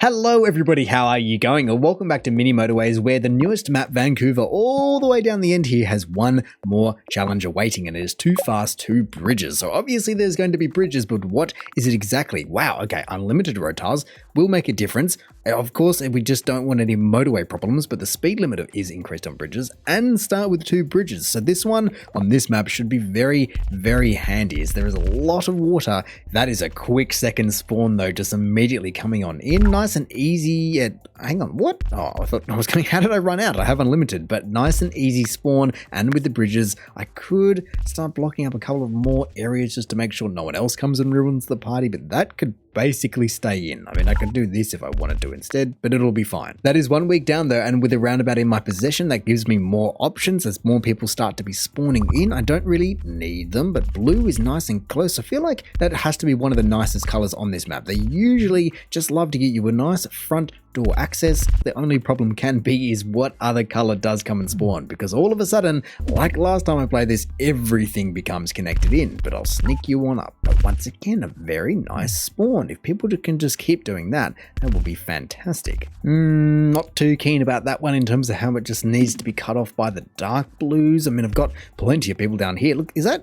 Hello everybody, how are you going? And welcome back to Mini Motorways, where the newest map, Vancouver, all the way down the end here has one more challenge awaiting, and it is Too Fast 2 Bridges. So obviously there's going to be bridges, but what is it exactly? Wow, okay, unlimited road tiles will make a difference. Of course, we just don't want any motorway problems, but the speed limit is increased on bridges, and start with 2 bridges. So this one on this map should be very, very handy, as there is a lot of water. That is a quick second spawn though, just immediately coming on in. Nice and easy. Hang on, what? Oh, I thought I was going, how did I run out? I have unlimited, but nice and easy spawn. And with the bridges, I could start blocking up a couple of more areas just to make sure no one else comes and ruins the party, but that could basically stay in. I mean, I could do this if I wanted to instead, but it'll be fine. That is 1 week down though, and with a roundabout in my possession, that gives me more options as more people start to be spawning in. I don't really need them, but blue is nice and close. I feel like that has to be one of the nicest colors on this map. They usually just love to get you a nice front door access. The only problem can be is what other color does come and spawn, because all of a sudden, like last time I played this, everything becomes connected in, but I'll sneak you on up. But once again, a very nice spawn. If people can just keep doing that, that will be fantastic. Not too keen about that one in terms of how it just needs to be cut off by the dark blues. I mean, I've got plenty of people down here. Look, is that...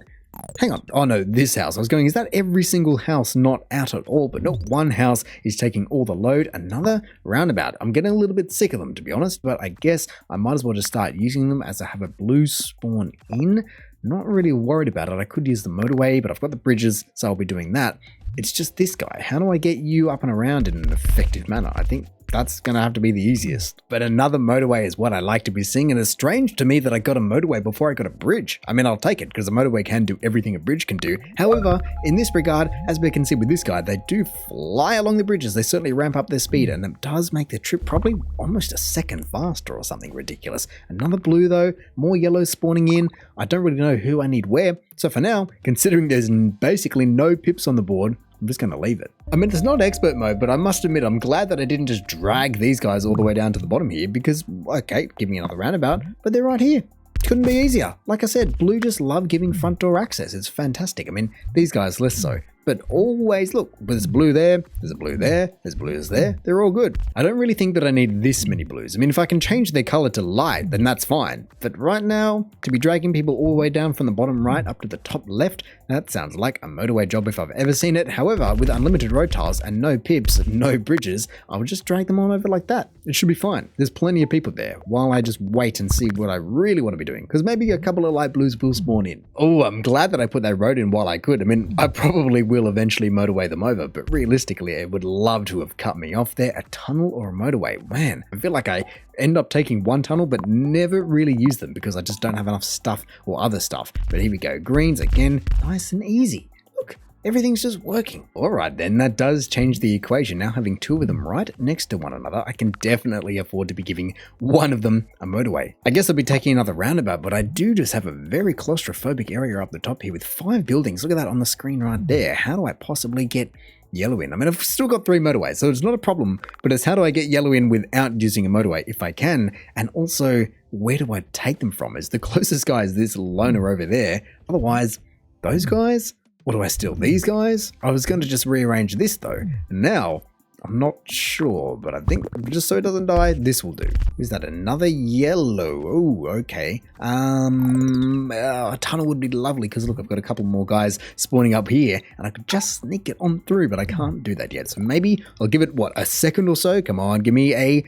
Hang on. Oh no, this house. I was going, is that every single house not out at all? But no, one house is taking all the load. Another roundabout. I'm getting a little bit sick of them, to be honest, but I guess I might as well just start using them as I have a blue spawn in. Not really worried about it. I could use the motorway, but I've got the bridges, so I'll be doing that. It's just this guy. How do I get you up and around in an effective manner? I think that's going to have to be the easiest. But another motorway is what I like to be seeing, and it's strange to me that I got a motorway before I got a bridge. I mean, I'll take it because a motorway can do everything a bridge can do. However, in this regard, as we can see with this guy, they do fly along the bridges. They certainly ramp up their speed, and it does make the trip probably almost a second faster or something ridiculous. Another blue though, more yellows spawning in. I don't really know who I need where. So for now, considering there's basically no pips on the board, I'm just going to leave it. I mean, it's not expert mode, but I must admit, I'm glad that I didn't just drag these guys all the way down to the bottom here, because, okay, give me another roundabout, but they're right here. Couldn't be easier. Like I said, blue just love giving front door access. It's fantastic. I mean, these guys less so. But always, look, there's a blue there, there's a blue there, there's blues there, they're all good. I don't really think that I need this many blues. I mean, if I can change their color to light, then that's fine. But right now, to be dragging people all the way down from the bottom right up to the top left, that sounds like a motorway job if I've ever seen it. However, with unlimited road tiles and no pips, no bridges, I'll just drag them all over like that. It should be fine. There's plenty of people there while I just wait and see what I really want to be doing, because maybe a couple of light blues will spawn in. Oh, I'm glad that I put that road in while I could. I mean, I probably will eventually motorway them over, but realistically, I would love to have cut me off there. A tunnel or a motorway. Man, I feel like I end up taking one tunnel, but never really use them because I just don't have enough stuff or other stuff. But here we go. Greens again, nice and easy. Look, everything's just working. All right, then that does change the equation. Now having 2 of them right next to one another, I can definitely afford to be giving one of them a motorway. I guess I'll be taking another roundabout, but I do just have a very claustrophobic area up the top here with 5 buildings. Look at that on the screen right there. How do I possibly get yellow in? I mean, I've still got 3 motorways, so it's not a problem, but it's how do I get yellow in without using a motorway if I can? And also, where do I take them from? Is the closest guy is this loner over there? Otherwise, those guys? Or do I steal these guys? I was going to just rearrange this though. And now, I'm not sure, but I think just so it doesn't die, this will do. Is that another yellow? Oh, okay. A tunnel would be lovely because look, I've got a couple more guys spawning up here and I could just sneak it on through, but I can't do that yet. So maybe I'll give it, what, a second or so? Come on, give me a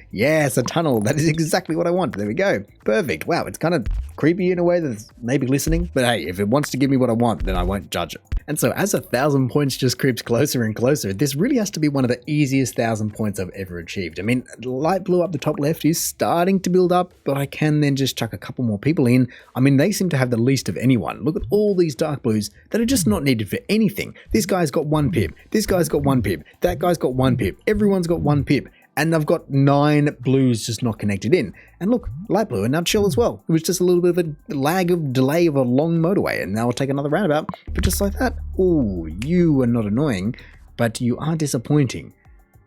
tunnel. That is exactly what I want. There we go. Perfect. Wow, it's kind of creepy in a way that's maybe listening, but hey, if it wants to give me what I want, then I won't judge it. And so as 1,000 points just creeps closer and closer, this really has to be one of the easiest 1,000 points I've ever achieved. I mean, light blue up the top left is starting to build up, but I can then just chuck a couple more people in. I mean, they seem to have the least of anyone. Look at all these dark blues that are just not needed for anything. This guy's got 1 pip. This guy's got 1 pip. That guy's got 1 pip. Everyone's got 1 pip. And I've got 9 blues just not connected in. And look, light blue, and now chill as well. It was just a little bit of a delay of a long motorway, and now I'll take another roundabout, but just like that. Oh, you are not annoying, but you are disappointing.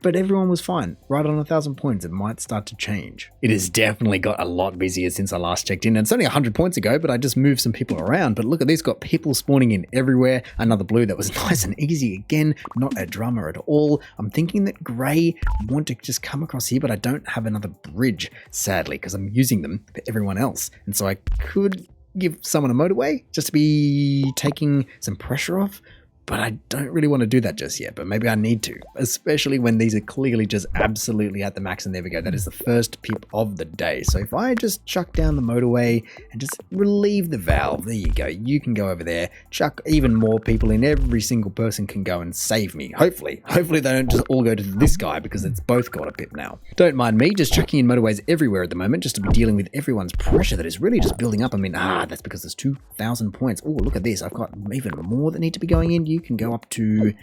but everyone was fine. Right on 1,000 points, it might start to change. It has definitely got a lot busier since I last checked in. And it's only 100 points ago, but I just moved some people around. But look at this, got people spawning in everywhere. Another blue that was nice and easy again, not a drama at all. I'm thinking that grey want to just come across here, but I don't have another bridge, sadly, because I'm using them for everyone else. And so I could give someone a motorway just to be taking some pressure off. But I don't really want to do that just yet, but maybe I need to, especially when these are clearly just absolutely at the max. And there we go. That is the first pip of the day. So if I just chuck down the motorway and just relieve the valve, there you go. You can go over there, chuck even more people in. Every single person can go and save me. Hopefully they don't just all go to this guy because it's both got a pip now. Don't mind me just chucking in motorways everywhere at the moment just to be dealing with everyone's pressure that is really just building up. I mean, that's because there's 2,000 points. Oh, look at this. I've got even more that need to be going in. You can go up to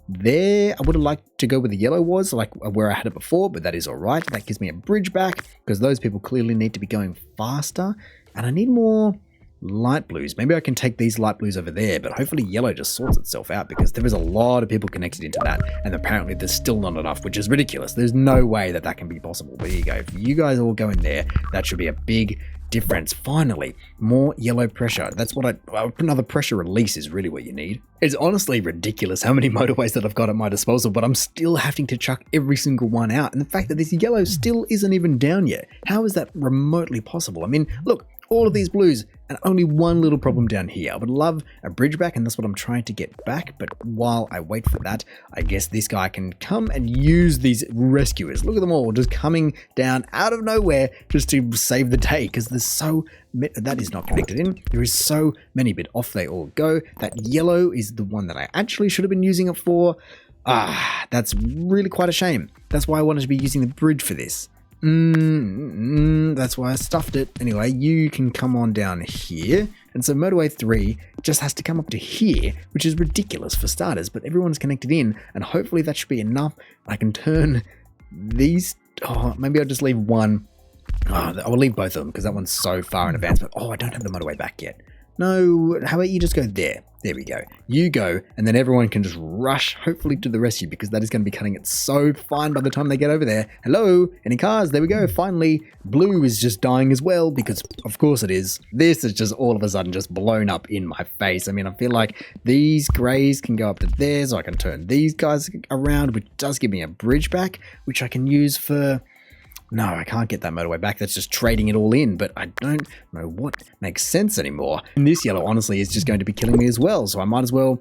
there. I would have liked to go where the yellow was, like where I had it before, but that is all right. That gives me a bridge back because those people clearly need to be going faster. And I need more light blues. Maybe I can take these light blues over there, but hopefully yellow just sorts itself out because there is a lot of people connected into that. And apparently there's still not enough, which is ridiculous. There's no way that that can be possible. But here you go. If you guys all go in there, that should be a big difference. Finally, more yellow pressure. That's what another pressure release is really what you need. It's honestly ridiculous how many motorways that I've got at my disposal, but I'm still having to chuck every single one out. And the fact that this yellow still isn't even down yet. How is that remotely possible? I mean, look, all of these blues and only one little problem down here. I would love a bridge back, and that's what I'm trying to get back. But while I wait for that, I guess this guy can come and use these rescuers. Look at them all just coming down out of nowhere just to save the day because there's so many. That is not connected in. There is so many, but off they all go. That yellow is the one that I actually should have been using it for. That's really quite a shame. That's why I wanted to be using the bridge for this. That's why I stuffed it. Anyway, you can come on down here. And so motorway 3 just has to come up to here, which is ridiculous for starters, but everyone's connected in, and hopefully that should be enough. I can turn these. Maybe I'll just leave one. I will leave both of them because that one's so far in advance, but I don't have the motorway back yet. No, how about you just go there? There we go. You go, and then everyone can just rush, hopefully, to the rescue, because that is going to be cutting it so fine by the time they get over there. Hello? Any cars? There we go. Finally, blue is just dying as well, because of course it is. This is just all of a sudden just blown up in my face. I mean, I feel like these grays can go up to there, so I can turn these guys around, which does give me a bridge back, which I can use for... No, I can't get that motorway back. That's just trading it all in, but I don't know what makes sense anymore. And this yellow, honestly, is just going to be killing me as well, so I might as well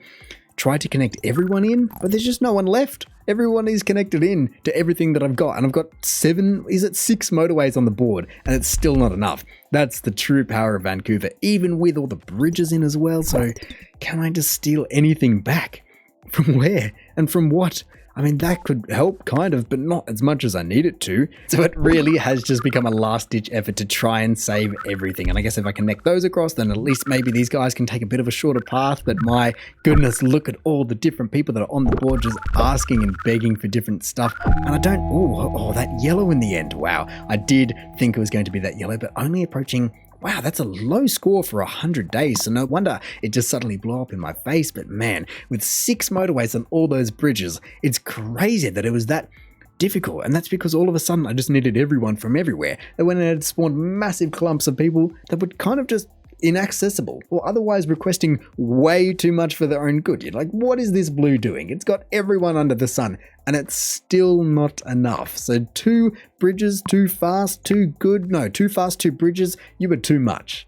try to connect everyone in, but there's just no one left. Everyone is connected in to everything that I've got, and I've got 6 motorways on the board, and it's still not enough. That's the true power of Vancouver, even with all the bridges in as well, so can I just steal anything back? From where? And from what? I mean, that could help, kind of, but not as much as I need it to. So it really has just become a last-ditch effort to try and save everything. And I guess if I connect those across, then at least maybe these guys can take a bit of a shorter path. But my goodness, look at all the different people that are on the board just asking and begging for different stuff. And I don't... Oh, that yellow in the end. Wow. I did think it was going to be that yellow, but only approaching... Wow, that's a low score for 100 days, so no wonder it just suddenly blew up in my face. But man, with 6 motorways on all those bridges, it's crazy that it was that difficult. And that's because all of a sudden I just needed everyone from everywhere. They went and had spawned massive clumps of people that were kind of just inaccessible or otherwise requesting way too much for their own good. You're like, what is this blue doing? It's got everyone under the sun and it's still not enough. So 2 bridges, too fast, too good. No, too fast, 2 bridges. You were too much.